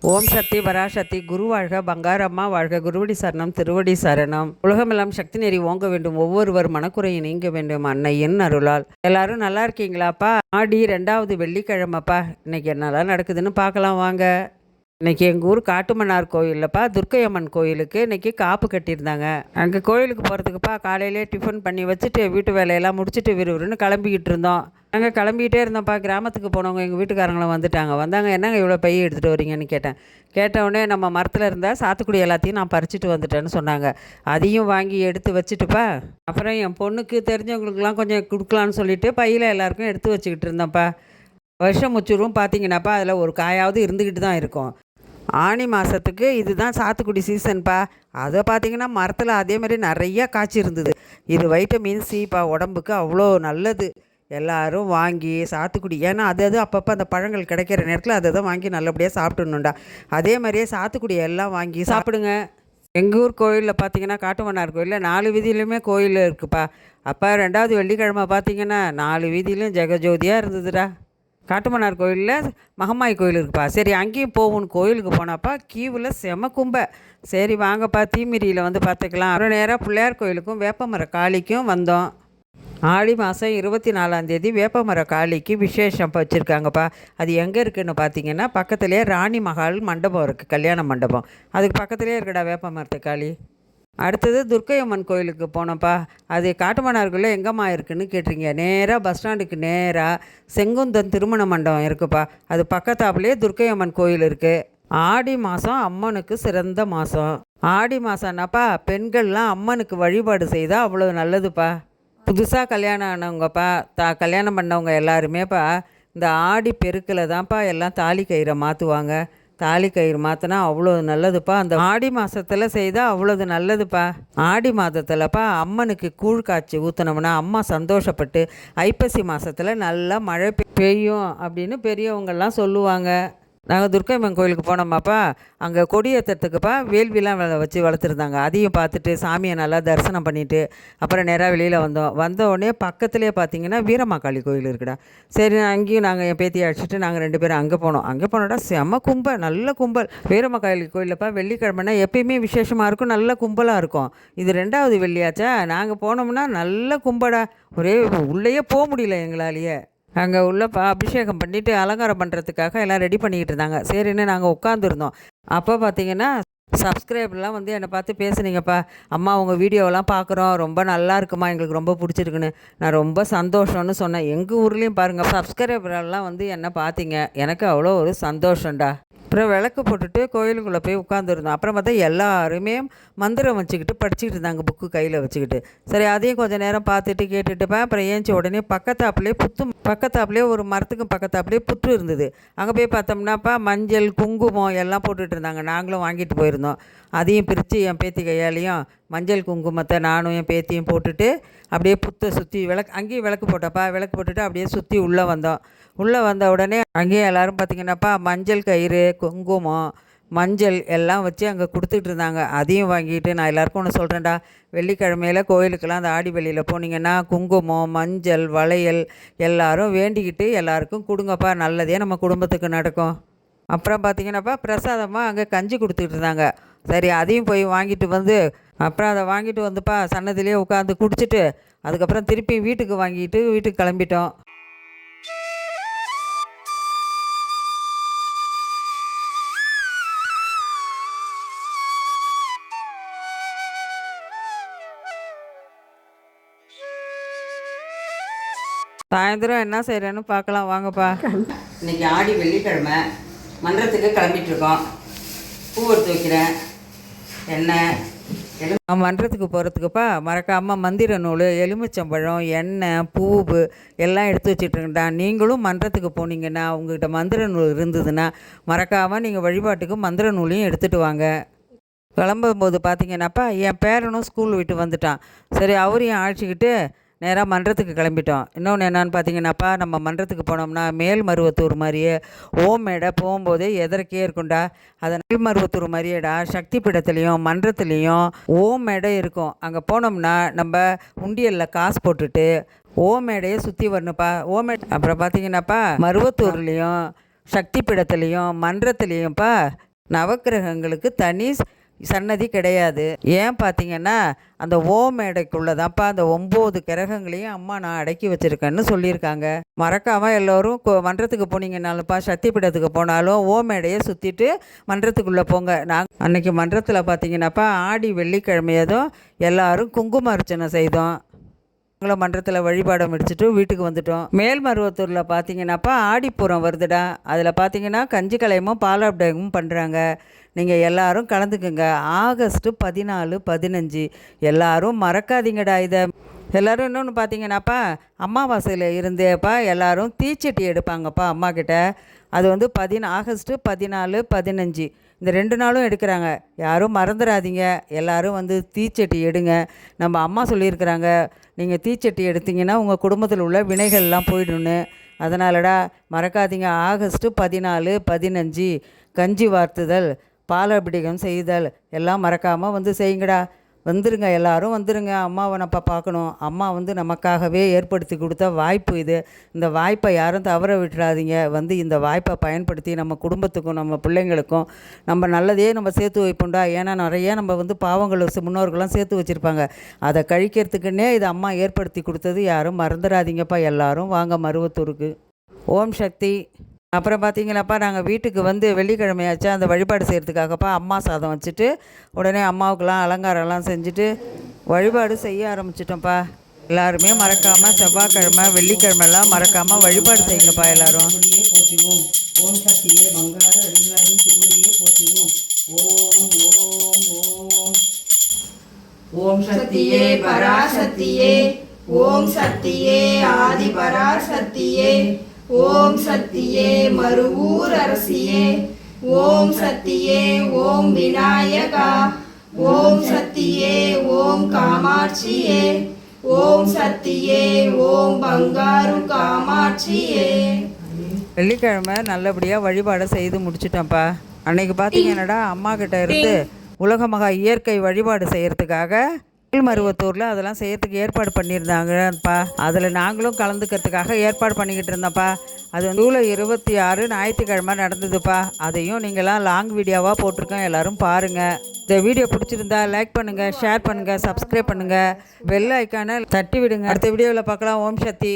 ஓம் சக்தி பராசக்தி குரு வாழ்க பங்காரம்மா வாழ்க குருவடி சரணம் திருவடி சரணம். உலகமெல்லாம் சக்தி நெறி ஓங்க வேண்டும், ஒவ்வொருவர் மனக்குறையை நீங்க வேண்டும் அன்னையின் அருளால். எல்லாரும் நல்லா இருக்கீங்களாப்பா? ஆடி 2வது வெள்ளிக்கிழமைப்பா. இன்னைக்கு என்னெல்லாம் நடக்குதுன்னு பார்க்கலாம் வாங்க. இன்றைக்கி எங்கள் ஊர் காட்டுமன்னார் கோயில்லப்பா துர்க்கை அம்மன் கோயிலுக்கு இன்றைக்கி காப்பு கட்டியிருந்தாங்க. அங்கே கோயிலுக்கு போகிறதுக்குப்பா காலையிலே டிஃபன் பண்ணி வச்சுட்டு வீட்டு வேலையெல்லாம் முடிச்சுட்டு விறுவிறுன்னு கிளம்பிக்கிட்டு இருந்தோம். நாங்கள் கிளம்பிக்கிட்டே இருந்தோம்ப்பா. கிராமத்துக்கு போனவங்க எங்கள் வீட்டுக்காரங்களும் வந்தாங்க. என்னங்க இவ்வளோ பைய எடுத்துகிட்டு வரீங்கன்னு கேட்டவுடனே நம்ம மரத்தில் இருந்தால் சாத்துக்குடி எல்லாத்தையும் நான் பறிச்சுட்டு வந்துட்டேன்னு சொன்னாங்க. அதையும் வாங்கி எடுத்து வச்சுட்டுப்பா, அப்புறம் என் பொண்ணுக்கு தெரிஞ்சவங்களுக்குலாம் கொஞ்சம் கொடுக்கலான்னு சொல்லிவிட்டு பையில் எல்லாருக்கும் எடுத்து வச்சுக்கிட்டு இருந்தோம்ப்பா. வருஷம் முச்சூரும் பார்த்தீங்கன்னாப்பா அதில் ஒரு காயாவது இருந்துக்கிட்டு தான் இருக்கும். ஆனி மாதத்துக்கு இதுதான் சாத்துக்குடி சீசன்ப்பா. அதை பார்த்திங்கன்னா மரத்தில் அதேமாதிரி நிறையா காய்ச்சி இருந்தது. இது வைட்டமின் சிப்பா, உடம்புக்கு அவ்வளோ நல்லது. எல்லோரும் வாங்கி சாத்துக்குடி, ஏன்னா அது அப்பப்போ அந்த பழங்கள் கிடைக்கிற நேரத்தில் அதை தான் வாங்கி நல்லபடியாக சாப்பிட்டுணுண்டா. அதே மாதிரியே சாத்துக்குடி எல்லாம் வாங்கி சாப்பிடுங்க. எங்கள் ஊர் கோயிலில் பார்த்திங்கன்னா காட்டுமன்னார் கோயிலில் 4 வீதியிலையுமே கோயில் இருக்குதுப்பா. அப்போ 2வது வெள்ளிக்கிழமை பார்த்திங்கன்னா 4 வீதியிலையும் ஜெகஜோதியாக இருந்ததுடா. காட்டுமன்னார் கோயிலில் மகமாய் கோயில் இருக்குப்பா. சரி அங்கேயும் போகணும். கோயிலுக்கு போனாப்பா கியூவில் செம கும்பை. சரி வாங்கப்பா தீமிரியில் வந்து பார்த்துக்கலாம். அப்புறம் நேராக பிள்ளையார் கோயிலுக்கும் வேப்பமர காளிக்கும் வந்தோம். ஆடி மாதம் 24ஆம் வேப்பமர காளிக்கு விசேஷம் வச்சுருக்காங்கப்பா. அது எங்கே இருக்குதுன்னு பார்த்தீங்கன்னா பக்கத்துலேயே ராணி மஹால் மண்டபம் இருக்குது, கல்யாண மண்டபம். அதுக்கு பக்கத்துலேயே இருக்குடா வேப்பமரத்து காளி. அடுத்தது துர்க்கை அம்மன் கோயிலுக்கு போனோம்ப்பா. அது காட்டுமன்னார்குள்ளே எங்கம்மா இருக்குதுன்னு கேட்டிருங்க. நேராக பஸ் ஸ்டாண்டுக்கு நேராக செங்குந்தன் திருமண மண்டபம் இருக்குப்பா. அது பக்கத்தாப்புலேயே துர்க்கை அம்மன் கோயில் இருக்குது. ஆடி மாதம் அம்மனுக்கு சிறந்த மாதம். ஆடி மாதம்னாப்பா பெண்கள்லாம் அம்மனுக்கு வழிபாடு செய்தால் அவ்வளோ நல்லதுப்பா. புதுசாக கல்யாணம் ஆனவங்கப்பா, கல்யாணம் பண்ணவங்க எல்லாருமேப்பா இந்த ஆடி பெருக்கில் தான்ப்பா எல்லாம் தாலி கயிறை மாற்றுவாங்க. தாலி கயிறு மாற்றினா அவ்வளோ நல்லதுப்பா. அந்த ஆடி மாதத்தில் செய்தால் அவ்வளோது நல்லதுப்பா. ஆடி மாதத்தில்ப்பா அம்மனுக்கு கூழ் காய்ச்சி ஊற்றினோம்னா அம்மா சந்தோஷப்பட்டு ஐப்பசி மாதத்தில் நல்லா மழை பெய்யும் அப்படின்னு பெரியவங்கள்லாம் சொல்லுவாங்க. நாங்கள் துர்க்கை அம்மன் கோயிலுக்கு போனோமாப்பா. அங்கே கொடி ஏற்றத்துக்குப்பா வேள்விலாம் வச்சு வளர்த்துருந்தாங்க. அதையும் பார்த்துட்டு சாமியை நல்லா தரிசனம் பண்ணிவிட்டு அப்புறம் நேராக வெளியில் வந்த உடனே பக்கத்துலேயே பார்த்தீங்கன்னா வீரமாக்காளி கோயில் இருக்குடா. சரி அங்கேயும் நாங்கள் என் பேத்தியை அடிச்சுட்டு நாங்கள் 2 பேரும் அங்கே போனோம். அங்கே போனோடா செம கும்பல், நல்ல கும்பல். வீரமாக்காளி கோயிலப்பா வெள்ளிக்கிழமைனா எப்பயுமே விசேஷமாக இருக்கும், நல்ல கும்பலாக இருக்கும். இது 2வது வெள்ளியாச்சா. நாங்கள் போனோம்னா நல்ல கும்படா. ஒரே உள்ளேயே போக முடியல எங்களாலேயே. அங்கே உள்ளப்பா அபிஷேகம் பண்ணிவிட்டு அலங்காரம் பண்ணுறதுக்காக எல்லாம் ரெடி பண்ணிக்கிட்டு இருந்தாங்க. சரின்னு நாங்கள் உட்காந்துருந்தோம். அப்போ பார்த்தீங்கன்னா சப்ஸ்கிரைபர்லாம் வந்து என்னை பார்த்து பேசுனீங்கப்பா. அம்மா உங்கள் வீடியோவெல்லாம் பார்க்குறோம், ரொம்ப நல்லா இருக்குமா, எங்களுக்கு ரொம்ப பிடிச்சிருக்குன்னு. நான் ரொம்ப சந்தோஷம்னு சொன்னேன். எங்கள் ஊர்லேயும் பாருங்கள் சப்ஸ்கிரைபரெல்லாம் வந்து என்னை பார்த்தீங்க. எனக்கு அவ்வளோ ஒரு சந்தோஷம்டா. அப்புறம் விளக்கு போட்டுட்டு கோயிலுக்குள்ளே போய் உட்காந்துருந்தோம். அப்புறம் பார்த்தா எல்லாருமே மந்திரம் வச்சுக்கிட்டு படிச்சுக்கிட்டு இருந்தாங்க, புக்கு கையில் வச்சுக்கிட்டு. சரி அதையும் கொஞ்சம் நேரம் பார்த்துட்டு கேட்டுட்டுப்பேன். அப்புறம் ஏஞ்சி உடனே பக்கத்தாப்புலேயே ஒரு மரத்துக்கு பக்கத்தாப்புலேயே புற்று இருந்தது. அங்கே போய் பார்த்தோம்னாப்பா மஞ்சள் குங்குமம் எல்லாம் போட்டுட்டு இருந்தாங்க. நாங்களும் வாங்கிட்டு போயிருந்தோம். அதையும் பிரித்து என் பேத்தி கையாலையும் மஞ்சள் குங்குமத்தை நானும் என் பேத்தியும் போட்டுட்டு அப்படியே புத்தை சுற்றி அங்கேயும் விளக்கு போட்டுட்டு அப்படியே சுற்றி உள்ளே வந்தோம். உள்ளே வந்த உடனே அங்கேயே எல்லோரும் பார்த்திங்கன்னாப்பா மஞ்சள் கயிறு குங்குமம் மஞ்சள் எல்லாம் வச்சு அங்கே கொடுத்துட்டு இருந்தாங்க. அதையும் வாங்கிட்டு நான் எல்லாருக்கும் ஒன்று சொல்கிறேன்டா. வெள்ளிக்கிழமையில் கோயிலுக்கெல்லாம் அந்த ஆடி வெளியில் போனீங்கன்னா குங்குமம் மஞ்சள் வளையல் எல்லோரும் வேண்டிக்கிட்டு எல்லாருக்கும் கொடுங்கப்பா, நல்லதே நம்ம குடும்பத்துக்கு நடக்கும். அப்புறம் பார்த்திங்கன்னாப்பா பிரசாதமாக அங்கே கஞ்சி கொடுத்துட்டு இருந்தாங்க. சரி அதையும் போய் வாங்கிட்டு வந்து அப்புறம் அதை வாங்கிட்டு வந்துப்பா சன்னதிலே உட்காந்து குடிச்சிட்டு அதுக்கப்புறம் திருப்பி வீட்டுக்கு கிளம்பிட்டோம். சாயந்தரம் என்ன செய்கிறேன்னு பார்க்கலாம் வாங்கப்பா. இன்றைக்கி ஆடி வெள்ளிக்கிழமை மன்றத்துக்கு கிளம்பிட்டுருக்கோம். பூ எடுத்து வைக்கிறேன். எண்ணெய் மன்றத்துக்கு போகிறதுக்குப்பா மறக்காமல் மந்திர நூல் எலுமிச்சம்பழம் எண்ணெய் பூவு எல்லாம் எடுத்து வச்சுட்ருங்கடா. நீங்களும் மன்றத்துக்கு போனீங்கன்னா உங்கள்கிட்ட மந்திர நூல் இருந்ததுன்னா மறக்காமல் நீங்கள் வழிபாட்டுக்கு மந்திர நூலையும் எடுத்துகிட்டு வாங்க. கிளம்பும்போது பார்த்தீங்கன்னாப்பா என் பேரனும் ஸ்கூல் விட்டு வந்துட்டான். சரி அவரையும் அழைச்சிக்கிட்டு நேராக மன்றத்துக்கு கிளம்பிட்டோம். இன்னொன்று என்னான்னு பார்த்தீங்கன்னாப்பா நம்ம மன்றத்துக்கு போனோம்னா மேல்மருவத்தூர் மாதிரியே ஓமேடை போகும்போதே எதற்கே இருக்கும்டா. அதை மேல்மருவத்தூர் மாதிரியேடா சக்தி பீடத்துலேயும் மன்றத்துலேயும் ஓமேடை இருக்கும். அங்கே போனோம்னா நம்ம உண்டியலில் காசு போட்டுட்டு ஓமேடையை சுற்றி வரணுப்பா. அப்புறம் பார்த்தீங்கன்னாப்பா மருவத்தூர்லேயும் சக்தி பீடத்துலேயும் மன்றத்துலேயும்ப்பா நவக்கிரகங்களுக்கு தனி சன்னதி கிடையாது. ஏன் பார்த்தீங்கன்னா அந்த ஓம் மேடைக்குள்ளே தான்ப்பா அந்த 9 கிரகங்களையும் அம்மா நான் அடக்கி வச்சுருக்கேன்னு சொல்லியிருக்காங்க. மறக்காமல் எல்லோரும் மன்றத்துக்கு போனீங்கன்னாலும்ப்பா, சக்தி பீடத்துக்கு போனாலும் ஓம் மேடையை சுற்றிட்டு மன்றத்துக்குள்ளே போங்க. அன்றைக்கி மன்றத்தில் பார்த்தீங்கன்னாப்பா ஆடி வெள்ளிக்கிழமையதும் எல்லோரும் குங்கும அர்ச்சனை செய்தோம். நாங்களும் மன்றத்தில் வழிபாடை முடிச்சுட்டு வீட்டுக்கு வந்துட்டோம். மேல்மருவத்தூரில் பார்த்தீங்கன்னாப்பா ஆடிப்பூரம் வருதுடா. அதில் பார்த்தீங்கன்னா கஞ்சி கலையமும் பாலாபிடமும் பண்ணுறாங்க. நீங்கள் எல்லோரும் கலந்துக்குங்க. ஆகஸ்ட்டு 14, 15 எல்லோரும் மறக்காதீங்கடா இதை. எல்லோரும் இன்னொன்று பார்த்தீங்கன்னாப்பா அமாவாசையில் இருந்தேப்பா எல்லோரும் தீச்சட்டி எடுப்பாங்கப்பா அம்மாக்கிட்ட. அது வந்து ஆகஸ்ட்டு 14, 15 இந்த 2 நாளும் எடுக்கிறாங்க. யாரும் மறந்துடாதீங்க. எல்லோரும் வந்து தீச்சட்டி எடுங்க. நம்ம அம்மா சொல்லியிருக்கிறாங்க, நீங்கள் தீச்சட்டி எடுத்தீங்கன்னா உங்கள் குடும்பத்தில் உள்ள வினைகள்லாம் போயிடும்னு. அதனாலடா மறக்காதீங்க. ஆகஸ்ட்டு 14, 15 கஞ்சி வார்த்துதல், பாலாபிடகம் செய்தல் எல்லாம் மறக்காமல் வந்து செய்யுங்கடா. வந்துருங்க, எல்லோரும் வந்துருங்க. அம்மாவை நம்ம பார்க்கணும். அம்மா வந்து நமக்காகவே ஏற்படுத்தி கொடுத்த வாய்ப்பு இது. இந்த வாய்ப்பை யாரும் தவற விட்டுறாதீங்க. வந்து இந்த வாய்ப்பை பயன்படுத்தி நம்ம குடும்பத்துக்கும் நம்ம பிள்ளைங்களுக்கும் நம்ம நல்லதே நம்ம சேர்த்து வைப்போம்டா. ஏன்னா நிறைய நம்ம வந்து பாவங்கள் முன்னோர்கள்லாம் சேர்த்து வச்சுருப்பாங்க. அதை கழிக்கிறதுக்குன்னே இது அம்மா ஏற்படுத்தி கொடுத்தது. யாரும் மறந்துடாதீங்கப்பா. எல்லோரும் வாங்க மருவத்தூருக்கு. ஓம் சக்தி. அப்புறம் பார்த்தீங்களாப்பா நாங்கள் வீட்டுக்கு வந்து வெள்ளிக்கிழமையாச்சா அந்த வழிபாடு செய்கிறதுக்காகப்பா அம்மா சாதம் வச்சுட்டு உடனே அம்மாவுக்கெல்லாம் அலங்காரம்லாம் செஞ்சுட்டு வழிபாடு செய்ய ஆரம்பிச்சிட்டோம்ப்பா. எல்லாருமே மறக்காமல் செவ்வாய்க்கிழமை வெள்ளிக்கிழமெல்லாம் மறக்காமல் வழிபாடு செய்யுங்கப்பா எல்லோரும். போற்றுவோம். ஓம் சக்தியே பங்கார அடிகளாரின் திருவடியே போற்றுவோம். ஓம் ஓம் ஓம். ஓம் சக்தியே பராசக்தியே, ஓம் சக்தியே ஆதி பராசக்தியே, ஓம் சக்தியே மருவூர் அரசியே, ஓம் சக்தியே ஓம் விநாயகா, ஓம் சக்தியே ஓம் காமாட்சியே, ஓம் சக்தியே ஓம் பங்காரு காமாட்சியே. வெள்ளிக்கிழமை நல்லபடியாக வழிபாடை செய்து முடிச்சிட்டோம்ப்பா. அன்னைக்கு பார்த்தீங்கன்னாடா அம்மா கிட்ட இருந்து உலக மகா இயற்கை வழிபாடு செய்கிறதுக்காக மேல்மருவத்தூரில் அதெல்லாம் செய்யறதுக்கு ஏற்பாடு பண்ணியிருந்தாங்கப்பா. அதில் நாங்களும் கலந்துக்கிறதுக்காக ஏற்பாடு பண்ணிக்கிட்டு இருந்தோம்ப்பா. அது வந்து ஜூலை 26 ஞாயிற்றுக்கிழமை நடந்ததுப்பா. அதையும் நீங்களாம் லாங் வீடியோவாக போட்டிருக்கோம், எல்லோரும் பாருங்கள். இந்த வீடியோ பிடிச்சிருந்தா லைக் பண்ணுங்கள், ஷேர் பண்ணுங்கள், சப்ஸ்கிரைப் பண்ணுங்கள், பெல் ஐக்கானை தட்டி விடுங்க. அடுத்த வீடியோவில் பார்க்கலாம். ஓம் சக்தி.